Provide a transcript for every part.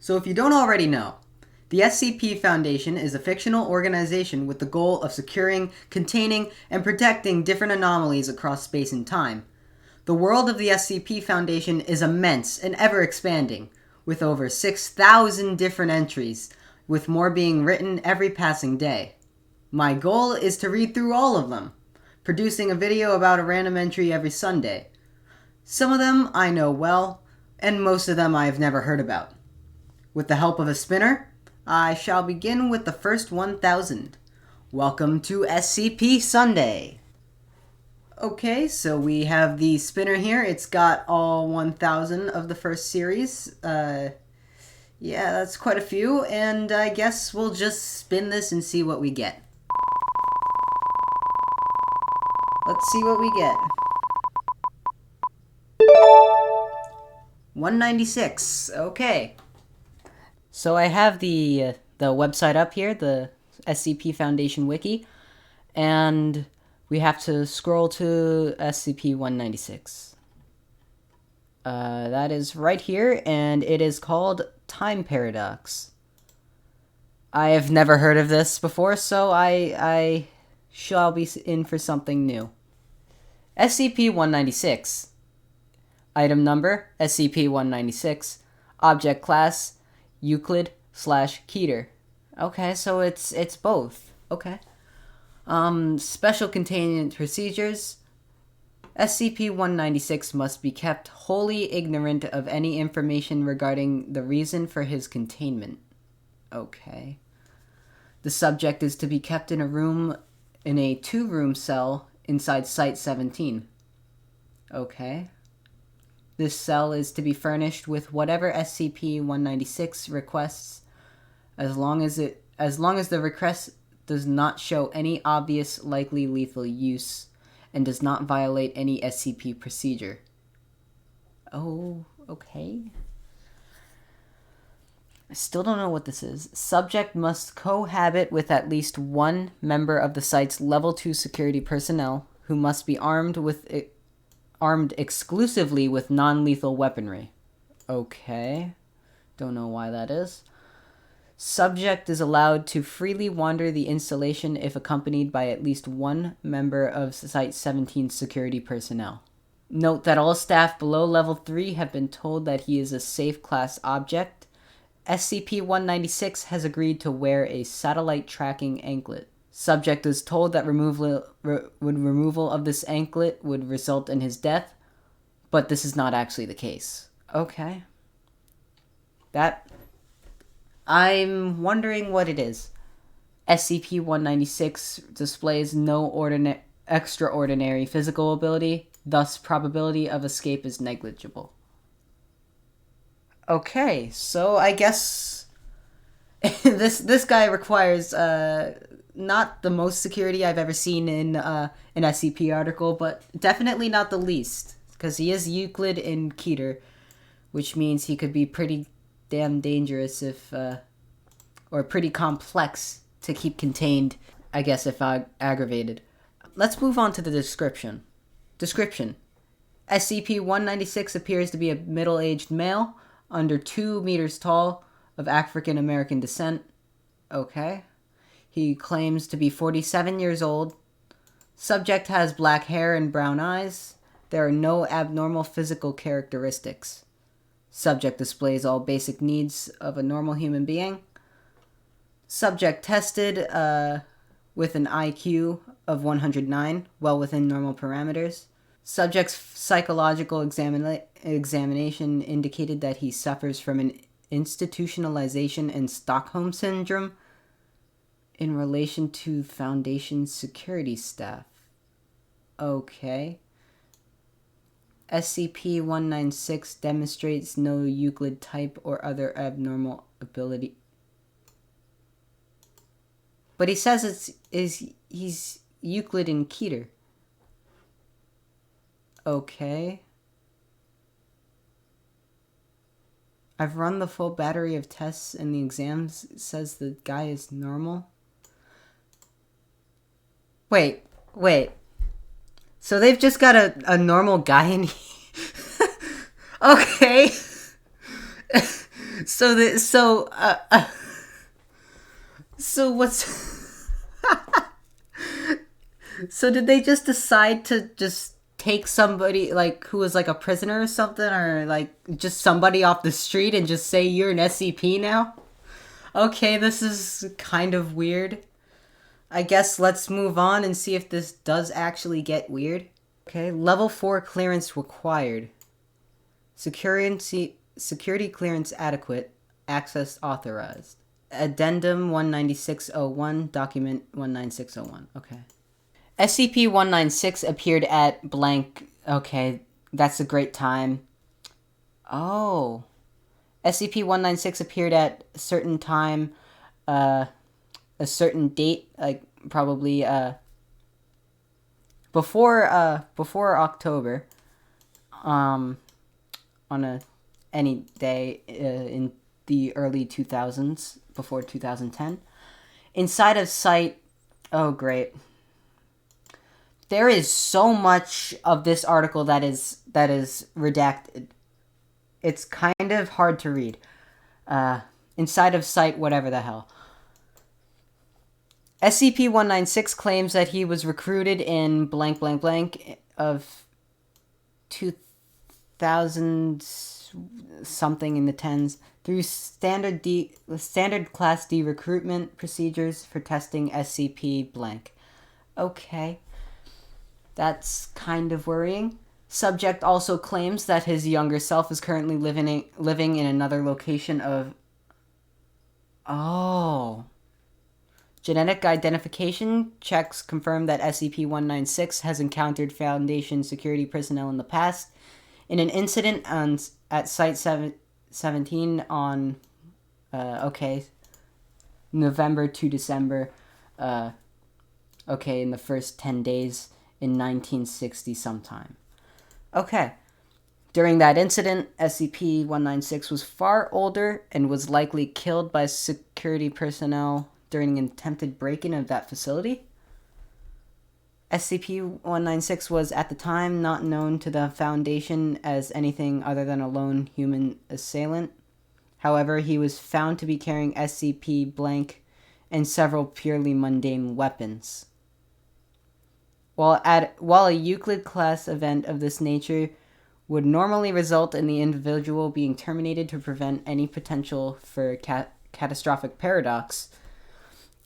So if you don't already know, the SCP Foundation is a fictional organization with the goal of securing, containing, and protecting different anomalies across space and time. The world of the SCP Foundation is immense and ever-expanding, with over 6,000 different entries, with more being written every passing day. My goal is to read through all of them, producing a video about a random entry every Sunday. Some of them I know well, and most of them I have never heard about. With the help of a spinner, I shall begin with the first 1,000. Welcome to SCP-Sunday. Okay, so we have the spinner here. It's got all 1,000 of the first series. Yeah, that's quite a few, and I guess we'll just spin this and see what we get. Let's see what we get. 196. Okay. So I have the website up here, the SCP Foundation Wiki, and we have to scroll to SCP-196. That is right here, and it is called Time Paradox. I have never heard of this before, so I shall be in for something new. SCP-196. Item number, SCP-196. Object class, Euclid/Keter. Okay, so it's both. Okay. Special containment procedures. SCP-196 must be kept wholly ignorant of any information regarding the reason for his containment. Okay. The subject is to be kept in a 2-room cell inside Site-17. Okay. This cell is to be furnished with whatever SCP-196 requests, as long as the request does not show any obvious likely lethal use and does not violate any SCP procedure. Oh, okay. I still don't know what this is. Subject must cohabit with at least one member of the site's Level 2 security personnel, who must be armed exclusively with non-lethal weaponry. Okay. Don't know why that is. Subject is allowed to freely wander the installation if accompanied by at least one member of Site-17 security personnel. Note that all staff below Level 3 have been told that he is a safe class object. SCP-196 has agreed to wear a satellite tracking anklet. Subject is told that removal of this anklet would result in his death, but this is not actually the case. Okay. I'm wondering what it is. SCP-196 displays no extraordinary physical ability, thus probability of escape is negligible. Okay, so I guess this guy requires not the most security I've ever seen in an SCP article, but definitely not the least, because he is Euclid and Keter, which means he could be pretty damn dangerous or pretty complex to keep contained, I guess, if aggravated. Let's move on to the description. Description. SCP-196 appears to be a middle-aged male, under 2 meters tall, of African American descent. Okay. He claims to be 47 years old. Subject has black hair and brown eyes. There are no abnormal physical characteristics. Subject displays all basic needs of a normal human being. Subject tested with an IQ of 109, well within normal parameters. Subject's psychological examination indicated that he suffers from an institutionalization and Stockholm syndrome in relation to Foundation security staff. Okay. SCP-196 demonstrates no Euclid type or other abnormal ability. But he says he's Euclid and Keter. Okay. I've run the full battery of tests and the exams says the guy is normal. Wait. So they've just got a normal guy in here. Okay. So what's so did they just decide to just take somebody like who was like a prisoner or something, or like just somebody off the street and just say you're an SCP now? Okay, this is kind of weird. I guess let's move on and see if this does actually get weird. Okay, level 4 clearance required. Security clearance adequate. Access authorized. Addendum 19601, document 19601. Okay. SCP-196 appeared at blank. Okay, that's a great time. Oh. SCP-196 appeared at a certain time, a certain date, like probably before October, on any day in the early 2000s, before 2010. Inside of site, oh great. There is so much of this article that is redacted. It's kind of hard to read. Inside of site, whatever the hell. SCP-196 claims that he was recruited in blank blank blank of 2000 something in the tens through standard class D recruitment procedures for testing SCP blank. Okay. That's kind of worrying. Subject also claims that his younger self is currently living in another location of... Oh. Genetic identification checks confirm that SCP-196 has encountered Foundation security personnel in the past. In an incident at Site-17 on... November to December. In the first 10 days in 1960 sometime. Okay. During that incident, SCP-196 was far older and was likely killed by security personnel during an attempted break-in of that facility. SCP-196 was at the time not known to the Foundation as anything other than a lone human assailant. However, he was found to be carrying SCP blank and several purely mundane weapons. While a Euclid-class event of this nature would normally result in the individual being terminated to prevent any potential for catastrophic paradox,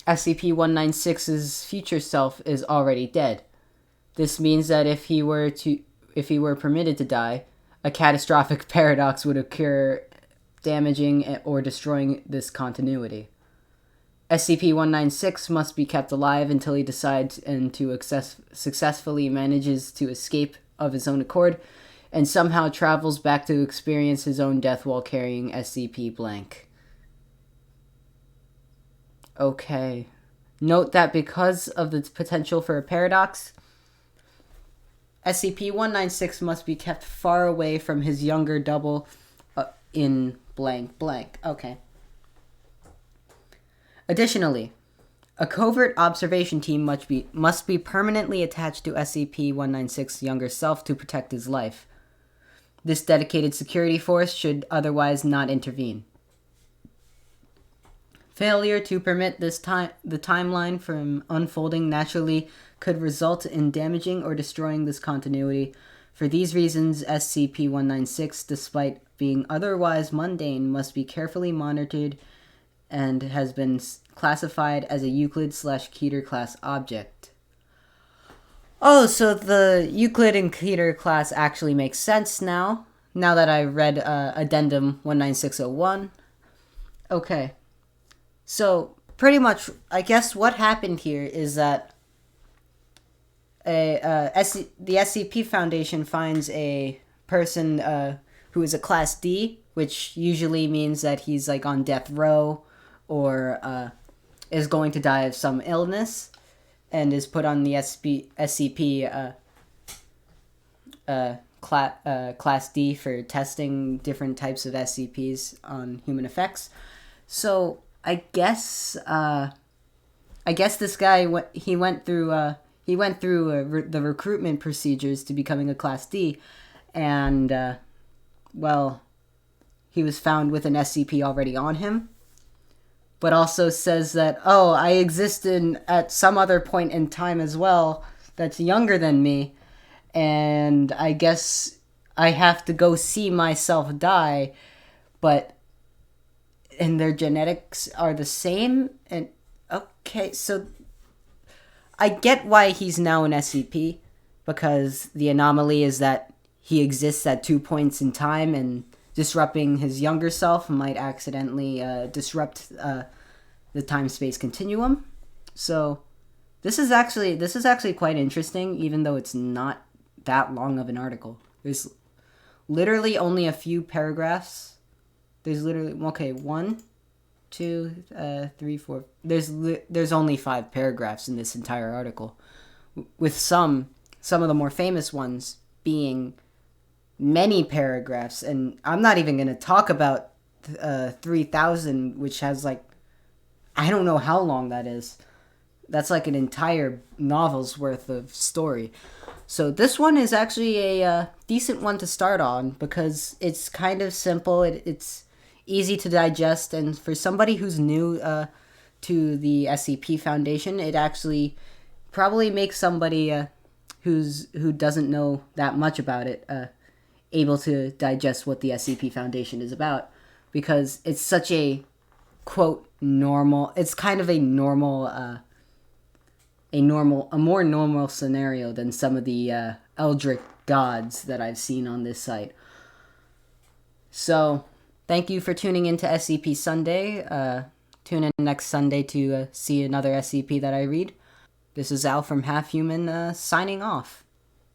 SCP-196's future self is already dead. This means that if he were permitted to die, a catastrophic paradox would occur, damaging or destroying this continuity. SCP-196 must be kept alive until he decides and successfully manages to escape of his own accord and somehow travels back to experience his own death while carrying SCP blank. Okay. Note that because of the potential for a paradox, SCP-196 must be kept far away from his younger double in blank blank. Okay. Additionally, a covert observation team must be permanently attached to SCP-196's younger self to protect his life. This dedicated security force should otherwise not intervene. Failure to permit the timeline from unfolding naturally could result in damaging or destroying this continuity. For these reasons, SCP-196, despite being otherwise mundane, must be carefully monitored and has been classified as a Euclid/Keter class object. Oh, so the Euclid and Keter class actually makes sense now that I read Addendum 19601. Okay. So, pretty much, I guess what happened here is that the SCP Foundation finds a person who is a Class D, which usually means that he's like on death row or is going to die of some illness, and is put on the SCP Class D for testing different types of SCPs on human effects. So I guess this guy went through the recruitment procedures to becoming a Class D, and he was found with an SCP already on him, but also says that, oh, I exist at some other point in time as well that's younger than me, and I guess I have to go see myself die, and their genetics are the same. And okay, so I get why he's now an SCP, because the anomaly is that he exists at 2 points in time, and disrupting his younger self might accidentally disrupt the time-space continuum. So this is actually quite interesting, even though it's not that long of an article. There's literally only a few paragraphs. There's literally, okay, 1, 2, 3, 4. There's only 5 paragraphs in this entire article, with some of the more famous ones being many paragraphs. And I'm not even going to talk about 3000, which has like, I don't know how long that is. That's like an entire novel's worth of story. So this one is actually a decent one to start on, because it's kind of simple. It's easy to digest, and for somebody who's new to the SCP Foundation, it actually probably makes somebody who doesn't know that much about it able to digest what the SCP Foundation is about, because it's such a quote normal. It's kind of a more normal scenario than some of the Eldritch gods that I've seen on this site. So thank you for tuning into SCP Sunday. Tune in next Sunday to see another SCP that I read. This is Al from Half Human signing off.